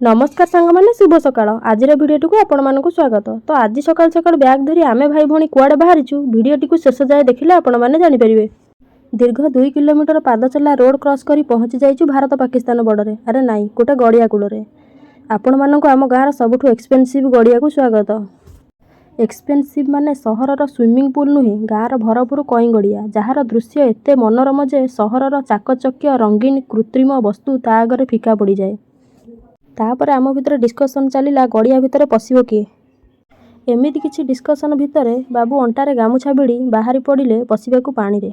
नमस्कार सांग मैंने शुभ सकाळ आज भिडियोटी को आपण मानक स्वागत। तो आज सकाल सकाल बैग धरी आमे भाई भौणी कुआडे बाहरीचु भिडियोटी को शेष जाए देखिले आपण माने जानि परिबे। दीर्घ 2 किलोमीटर पाद चला रोड क्रॉस करी पहुंची जाइचु भारत पाकिस्तान बॉर्डर। अरे नाई गोटे गड़िया कूल आपण मानक आम गाँव सबुठु एक्सपेंसिव गड़िया को स्वागत। एक्सपेंसिव माने सहरर स्विमिंग पूल नुहे गाँवर भरपूर कई गड़िया जार दृश्य एते मनोरम जे सहरर चाकचक्य रंगीन कृत्रिम वस्तु ता आगे फिका पड़ जाए। तापर आम भितर डिस्कसन चलला गड़िया भितर पशिब किए एमती किसी डिस्कसन भितर बाबू अंटारे गामुछा भिड़ी बाहरी पड़े पशिबाकू पानी रे।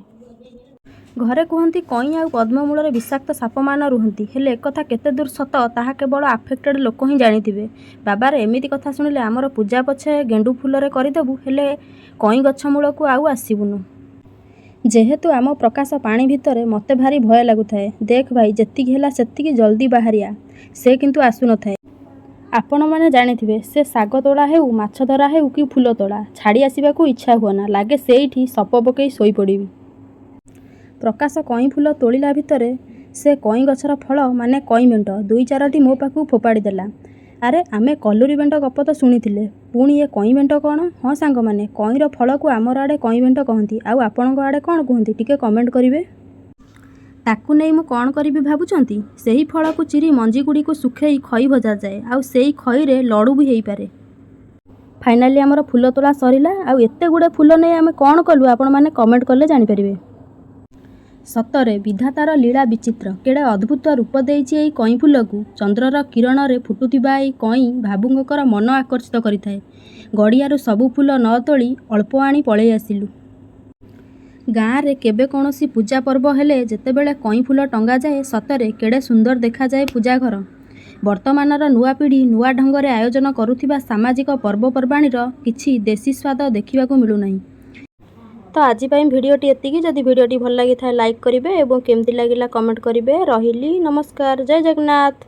घरे कहती कई आ पद्ममूल विषाक्त साप मान रुहति हेले एकथा केते दूर सत ताहा केवल आफेक्टेड लोक ही जानिथिबे। बाबार एमिति कथा शुणिले आमर पूजा पछे गेंडू फूलरे करदेबू हेले कई गछ मूल को आउ आसबुनु। जेहेतु आम प्रकाश पानी भितर मते भारी भय लगुए। देख भाई जेतिकी हेला सेतिकी जल्दी बाहरिया से किंतु आसु नथाए। आपण माने जानिथिबे से साग तोड़ा हेउ माछ धरा हेउ कि फूल तोड़ा छाड़ी आसबाकू इच्छा हुआना लागे सेठी सप पकई सोई पड़िबी। प्रकाश कई फूल तोड़िला भितर से कई गछर फल माने कई मेंट 2-4टी मो पाखु फोपाड़ी देला। अरे आमे कलुरी बेंट गप तो शुणिथिले पुणी ये कई बेंट कौन? हाँ सांग माने कईर फल को आमर आड़े कई बेंट कहती आउ आपणक आड़े कौन कहती टिके कमेंट करिवे। ताकू नहीं मु कौन करिबी भाबुचंती सेही फल को चिरी मंजी गुड़ी को सुखेई खई भजा जाए आउ सेही खई रे लडू भी हेई पारे। फाइनाली आमर फूल तोड़ा सरिला आउ एते गुडे फूल नहीं आमे कौन कलु आपण माने कमेंट करले जानि परिबे। सतरे विधातार लीला विचित्र केड़े अद्भुत रूप देइछि एई कई फूल को चंद्रर किरण रे फुटुथिबा एई कई भाबुंकर मन आकर्षित करिथाए। गड़ियारू सबु फूल न तोली अल्प आनी पळेई आसिलु। गाँव रे केबे कौनसी पूजा पर्व हेले जेतेबेले कई फूल टंगा जाए सतरे केड़े सुंदर देखा जाए पूजा घर। वर्तमानर नुआ पीढ़ी नुआ ढंगरे आयोजन करुथिबा सामाजिक पर्वपर्वाणीर किछि देशी स्वाद देखिबाकू मिलु नाही। तो आज भिडियोटी एतिकी जदि भिडियोटी भल लगी था लाइक करिवे एवं केमती लागिला कमेंट करिवे। रहिली नमस्कार जय जगन्नाथ।